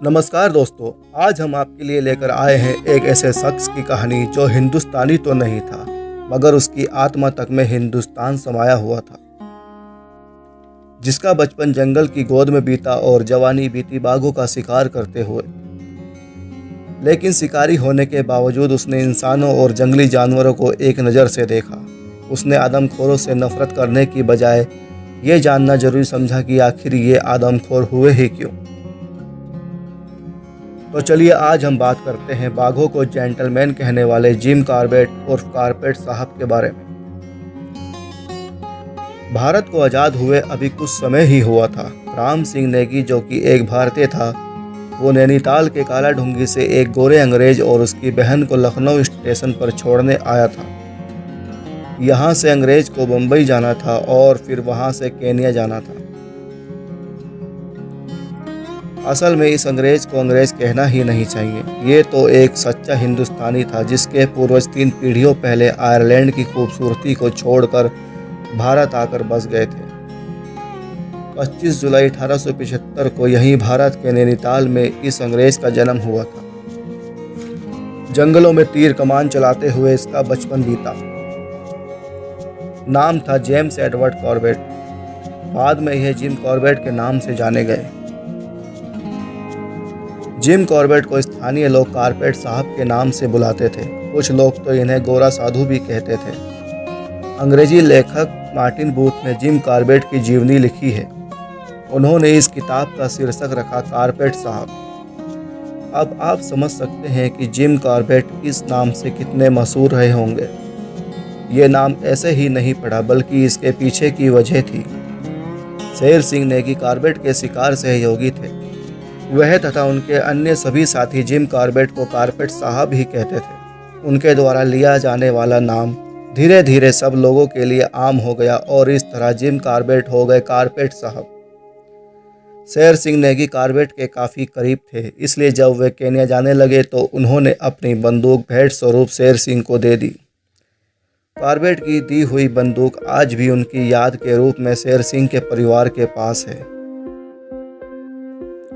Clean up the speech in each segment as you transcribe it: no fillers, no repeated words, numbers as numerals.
नमस्कार दोस्तों, आज हम आपके लिए लेकर आए हैं एक ऐसे शख्स की कहानी जो हिंदुस्तानी तो नहीं था, मगर उसकी आत्मा तक में हिंदुस्तान समाया हुआ था। जिसका बचपन जंगल की गोद में बीता और जवानी बीती बाघों का शिकार करते हुए। लेकिन शिकारी होने के बावजूद उसने इंसानों और जंगली जानवरों को एक नज़र से देखा। उसने आदमखोरों से नफरत करने की बजाय ये जानना जरूरी समझा कि आखिर ये आदमखोर हुए ही क्यों। तो चलिए आज हम बात करते हैं बाघों को जेंटलमैन कहने वाले जिम कॉर्बेट उर्फ कॉर्बेट साहब के बारे में। भारत को आज़ाद हुए अभी कुछ समय ही हुआ था। राम सिंह नेगी, जो कि एक भारतीय था, वो नैनीताल के काला ढूंगी से एक गोरे अंग्रेज और उसकी बहन को लखनऊ स्टेशन पर छोड़ने आया था। यहाँ से अंग्रेज को बम्बई जाना था और फिर वहाँ से केन्या जाना था। असल में इस अंग्रेज को अंग्रेज कहना ही नहीं चाहिए। ये तो एक सच्चा हिंदुस्तानी था जिसके पूर्वज 3 पीढ़ियों पहले आयरलैंड की खूबसूरती को छोड़कर भारत आकर बस गए थे। 25 जुलाई 1875 को यहीं भारत के नैनीताल में इस अंग्रेज का जन्म हुआ था। जंगलों में तीर कमान चलाते हुए इसका बचपन बीता। नाम था जेम्स एडवर्ड कॉर्बेट। बाद में यह जिम कॉर्बेट के नाम से जाने गए। जिम कॉर्बेट को स्थानीय लोग कॉर्बेट साहब के नाम से बुलाते थे। कुछ लोग तो इन्हें गोरा साधु भी कहते थे। अंग्रेजी लेखक मार्टिन बूथ ने जिम कॉर्बेट की जीवनी लिखी है। उन्होंने इस किताब का शीर्षक रखा कॉर्बेट साहब। अब आप समझ सकते हैं कि जिम कॉर्बेट इस नाम से कितने मशहूर रहे होंगे। ये नाम ऐसे ही नहीं पड़ा, बल्कि इसके पीछे की वजह थी। शेर सिंह नेगी कॉर्बेट के शिकार सहयोगी थे। वह तथा उनके अन्य सभी साथी जिम कॉर्बेट को कॉर्बेट साहब ही कहते थे। उनके द्वारा लिया जाने वाला नाम धीरे धीरे सब लोगों के लिए आम हो गया और इस तरह जिम कॉर्बेट हो गए कॉर्बेट साहब। शेर सिंह नेगी कॉर्बेट के काफ़ी करीब थे, इसलिए जब वे केन्या जाने लगे तो उन्होंने अपनी बंदूक भेंट स्वरूप शेर सिंह को दे दी। कॉर्बेट की दी हुई बंदूक आज भी उनकी याद के रूप में शेर सिंह के परिवार के पास है।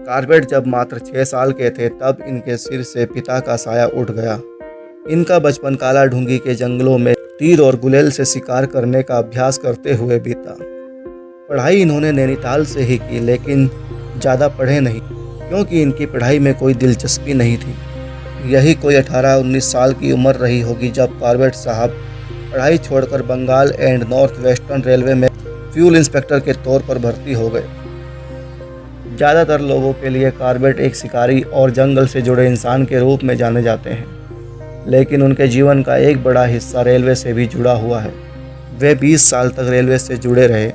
कॉर्बेट जब मात्र 6 साल के थे तब इनके सिर से पिता का साया उठ गया। इनका बचपन काला ढूंगी के जंगलों में तीर और गुलेल से शिकार करने का अभ्यास करते हुए बीता। पढ़ाई इन्होंने नैनीताल से ही की, लेकिन ज़्यादा पढ़े नहीं, क्योंकि इनकी पढ़ाई में कोई दिलचस्पी नहीं थी। यही कोई 18-19 साल की उम्र रही होगी जब कॉर्बेट साहब पढ़ाई छोड़कर Bengal and north western railway में फ्यूल इंस्पेक्टर के तौर पर भर्ती हो गए। ज़्यादातर लोगों के लिए कॉर्बेट एक शिकारी और जंगल से जुड़े इंसान के रूप में जाने जाते हैं, लेकिन उनके जीवन का एक बड़ा हिस्सा रेलवे से भी जुड़ा हुआ है। वे 20 साल तक रेलवे से जुड़े रहे।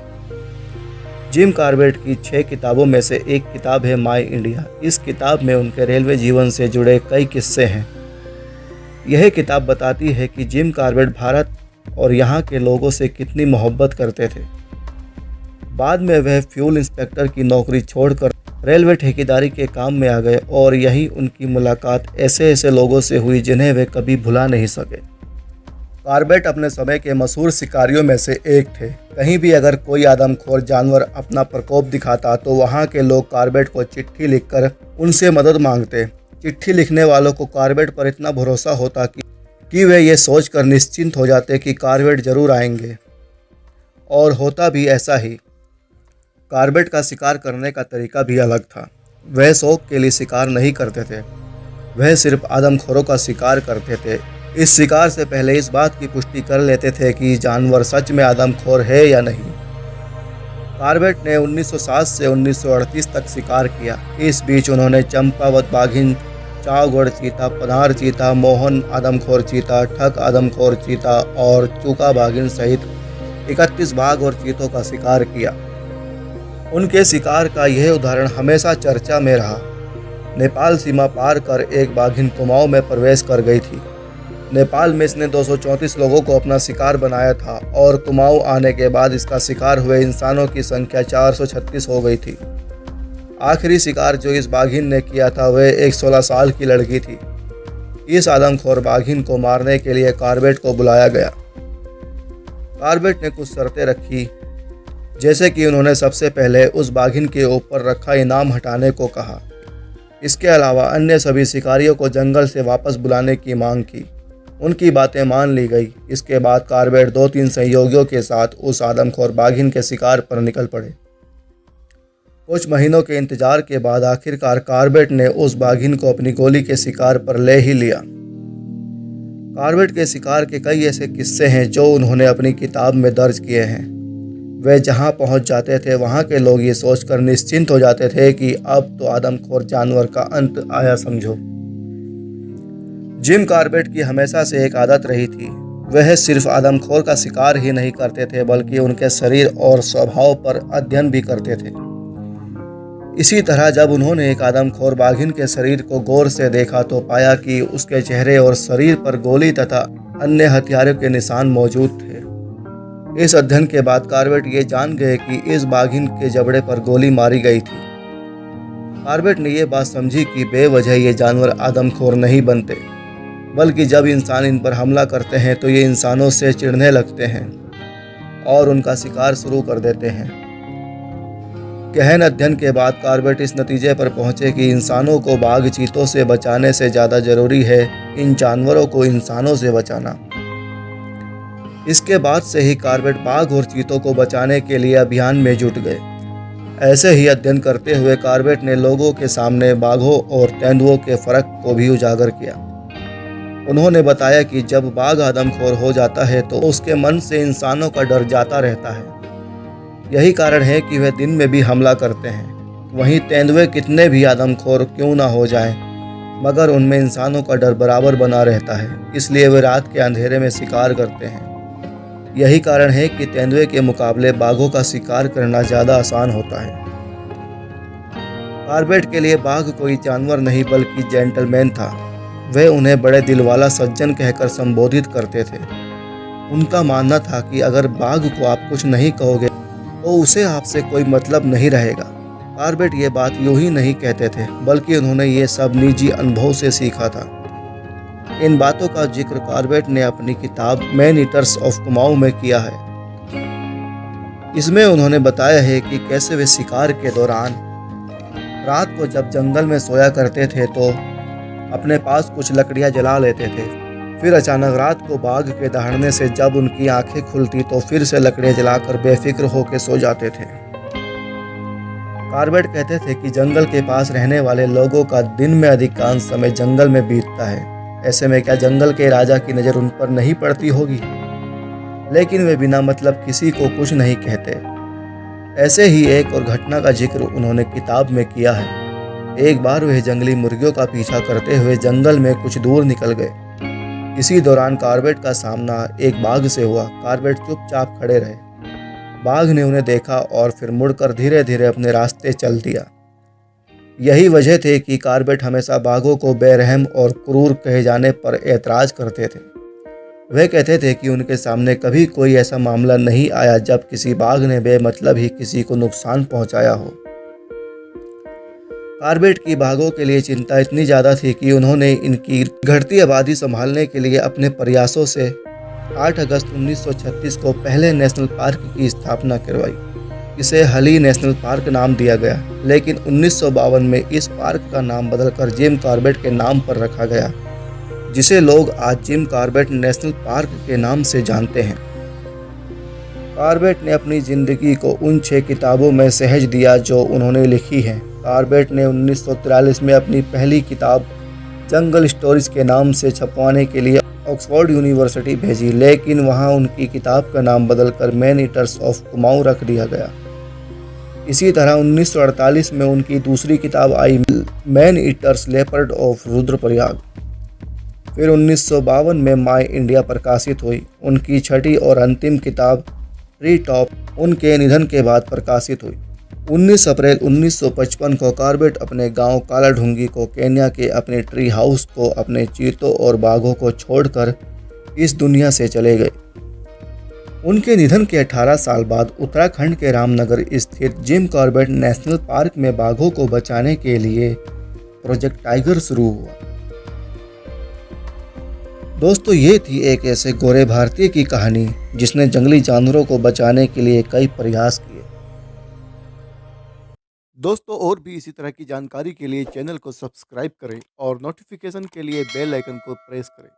जिम कॉर्बेट की 6 किताबों में से एक किताब है माय इंडिया। इस किताब में उनके रेलवे जीवन से जुड़े कई किस्से हैं। यह किताब बताती है कि जिम कॉर्बेट भारत और यहाँ के लोगों से कितनी मोहब्बत करते थे। बाद में वह फ्यूल इंस्पेक्टर की नौकरी छोड़कर रेलवे ठेकेदारी के काम में आ गए और यही उनकी मुलाकात ऐसे ऐसे लोगों से हुई जिन्हें वे कभी भुला नहीं सके। कॉर्बेट अपने समय के मशहूर शिकारियों में से एक थे। कहीं भी अगर कोई आदमखोर जानवर अपना प्रकोप दिखाता तो वहाँ के लोग कॉर्बेट को चिट्ठी लिखकर उनसे मदद मांगते। चिट्ठी लिखने वालों को कॉर्बेट पर इतना भरोसा होता कि वे ये सोचकर निश्चिंत हो जाते कि कॉर्बेट जरूर आएंगे, और होता भी ऐसा ही। कॉर्बेट का शिकार करने का तरीका भी अलग था। वह शौक के लिए शिकार नहीं करते थे, वह सिर्फ आदमखोरों का शिकार करते थे। इस शिकार से पहले इस बात की पुष्टि कर लेते थे कि जानवर सच में आदमखोर है या नहीं। कॉर्बेट ने 1907 से 1938 तक शिकार किया। इस बीच उन्होंने चंपावत बाघिन, चावगढ़ चीता, पनार चीता, मोहन आदमखोर चीता, ठग आदमखोर चीता और चूका बाघिन सहित 31 बाघ और चीतों का शिकार किया। उनके शिकार का यह उदाहरण हमेशा चर्चा में रहा। नेपाल सीमा पार कर एक बाघिन कुमाऊं में प्रवेश कर गई थी। नेपाल में इसने 234 लोगों को अपना शिकार बनाया था और कुमाऊं आने के बाद इसका शिकार हुए इंसानों की संख्या 436 हो गई थी। आखिरी शिकार जो इस बाघिन ने किया था वह एक 16 साल की लड़की थी। इस आदमखोर बाघिन को मारने के लिए कॉर्बेट को बुलाया गया। कॉर्बेट ने कुछ शर्तें रखी, जैसे कि उन्होंने सबसे पहले उस बाघिन के ऊपर रखा इनाम हटाने को कहा। इसके अलावा अन्य सभी शिकारियों को जंगल से वापस बुलाने की मांग की। उनकी बातें मान ली गई। इसके बाद कॉर्बेट 2-3 सहयोगियों के साथ उस आदमखोर बाघिन के शिकार पर निकल पड़े। कुछ महीनों के इंतजार के बाद आखिरकार कॉर्बेट ने उस बाघिन को अपनी गोली के शिकार पर ले ही लिया। कॉर्बेट के शिकार के कई ऐसे किस्से हैं जो उन्होंने अपनी किताब में दर्ज किए हैं। वे जहां पहुंच जाते थे वहां के लोग ये सोचकर निश्चिंत हो जाते थे कि अब तो आदमखोर जानवर का अंत आया समझो। जिम कॉर्बेट की हमेशा से एक आदत रही थी, वह सिर्फ आदमखोर का शिकार ही नहीं करते थे बल्कि उनके शरीर और स्वभाव पर अध्ययन भी करते थे। इसी तरह जब उन्होंने एक आदमखोर बाघिन के शरीर को गौर से देखा तो पाया कि उसके चेहरे और शरीर पर गोली तथा अन्य हथियारों के निशान मौजूद थे। इस अध्ययन के बाद कॉर्बेट ये जान गए कि इस बाघिन के जबड़े पर गोली मारी गई थी। कॉर्बेट ने यह बात समझी कि बेवजह ये जानवर आदमखोर नहीं बनते, बल्कि जब इंसान इन पर हमला करते हैं तो ये इंसानों से चिढ़ने लगते हैं और उनका शिकार शुरू कर देते हैं। गहन अध्ययन के बाद कॉर्बेट इस नतीजे पर पहुंचे कि इंसानों को बाघ चीतों से बचाने से ज़्यादा जरूरी है इन जानवरों को इंसानों से बचाना। इसके बाद से ही कॉर्बेट बाघ और चीतों को बचाने के लिए अभियान में जुट गए। ऐसे ही अध्ययन करते हुए कॉर्बेट ने लोगों के सामने बाघों और तेंदुओं के फर्क को भी उजागर किया। उन्होंने बताया कि जब बाघ आदमखोर हो जाता है तो उसके मन से इंसानों का डर जाता रहता है। यही कारण है कि वह दिन में भी हमला करते हैं। वहीं तेंदुए कितने भी आदमखोर क्यों ना हो जाएं, मगर उनमें इंसानों का डर बराबर बना रहता है, इसलिए वे रात के अंधेरे में शिकार करते हैं। यही कारण है कि तेंदुए के मुकाबले बाघों का शिकार करना ज़्यादा आसान होता है। कॉर्बेट के लिए बाघ कोई जानवर नहीं बल्कि जेंटलमैन था। वह उन्हें बड़े दिलवाला सज्जन कहकर संबोधित करते थे। उनका मानना था कि अगर बाघ को आप कुछ नहीं कहोगे तो उसे आपसे कोई मतलब नहीं रहेगा। कॉर्बेट ये बात यूं ही नहीं कहते थे, बल्कि उन्होंने ये सब निजी अनुभव से सीखा था। इन बातों का जिक्र कॉर्बेट ने अपनी किताब मैन ईटर्स ऑफ कुमाऊं में किया है। इसमें उन्होंने बताया है कि कैसे वे शिकार के दौरान रात को जब जंगल में सोया करते थे तो अपने पास कुछ लकड़ियां जला लेते थे। फिर अचानक रात को बाघ के दहाड़ने से जब उनकी आंखें खुलती तो फिर से लकड़ियां जलाकर बेफिक्र होकर सो जाते थे। कॉर्बेट कहते थे कि जंगल के पास रहने वाले लोगों का दिन में अधिकांश समय जंगल में बीतता है। ऐसे में क्या जंगल के राजा की नज़र उन पर नहीं पड़ती होगी? लेकिन वे बिना मतलब किसी को कुछ नहीं कहते। ऐसे ही एक और घटना का जिक्र उन्होंने किताब में किया है। एक बार वे जंगली मुर्गियों का पीछा करते हुए जंगल में कुछ दूर निकल गए। इसी दौरान कॉर्बेट का सामना एक बाघ से हुआ। कॉर्बेट चुपचाप खड़े रहे। बाघ ने उन्हें देखा और फिर मुड़कर धीरे धीरे अपने रास्ते चल दिया। यही वजह थी कि कॉर्बेट हमेशा बाघों को बेरहम और क्रूर कहे जाने पर ऐतराज करते थे। वे कहते थे कि उनके सामने कभी कोई ऐसा मामला नहीं आया जब किसी बाघ ने बेमतलब ही किसी को नुकसान पहुंचाया हो। कॉर्बेट की बाघों के लिए चिंता इतनी ज़्यादा थी कि उन्होंने इनकी घटती आबादी संभालने के लिए अपने प्रयासों से 8 अगस्त 1936 को पहले नेशनल पार्क की स्थापना करवाई। इसे हली नेशनल पार्क नाम दिया गया, लेकिन 1952 में इस पार्क का नाम बदलकर जिम कॉर्बेट के नाम पर रखा गया, जिसे लोग आज जिम कॉर्बेट नेशनल पार्क के नाम से जानते हैं। कॉर्बेट ने अपनी ज़िंदगी को उन 6 किताबों में सहेज दिया जो उन्होंने लिखी हैं। कॉर्बेट ने 1943 में अपनी पहली किताब जंगल स्टोरीज के नाम से छपवाने के लिए ऑक्सफोर्ड यूनिवर्सिटी भेजी, लेकिन वहां उनकी किताब का नाम बदलकर मैन ईटर्स ऑफ कुमाऊं रख दिया गया। इसी तरह 1948 में उनकी दूसरी किताब आई, man eaters leopard of Rudraprayag. फिर 1952 में माय इंडिया प्रकाशित हुई। उनकी छठी और अंतिम किताब ट्री टॉप उनके निधन के बाद प्रकाशित हुई। 19 अप्रैल 1955 को कॉर्बेट अपने गांव कालाढूंगी को केन्या के अपने ट्री हाउस को अपने चीतों और बाघों को छोड़कर इस दुनिया से चले गए। उनके निधन के 18 साल बाद उत्तराखंड के रामनगर स्थित जिम कॉर्बेट नेशनल पार्क में बाघों को बचाने के लिए प्रोजेक्ट टाइगर शुरू हुआ। दोस्तों, ये थी एक ऐसे गोरे भारतीय की कहानी जिसने जंगली जानवरों को बचाने के लिए कई प्रयास किए। दोस्तों और भी इसी तरह की जानकारी के लिए चैनल को सब्सक्राइब करें और नोटिफिकेशन के लिए बेल आइकन को प्रेस करें।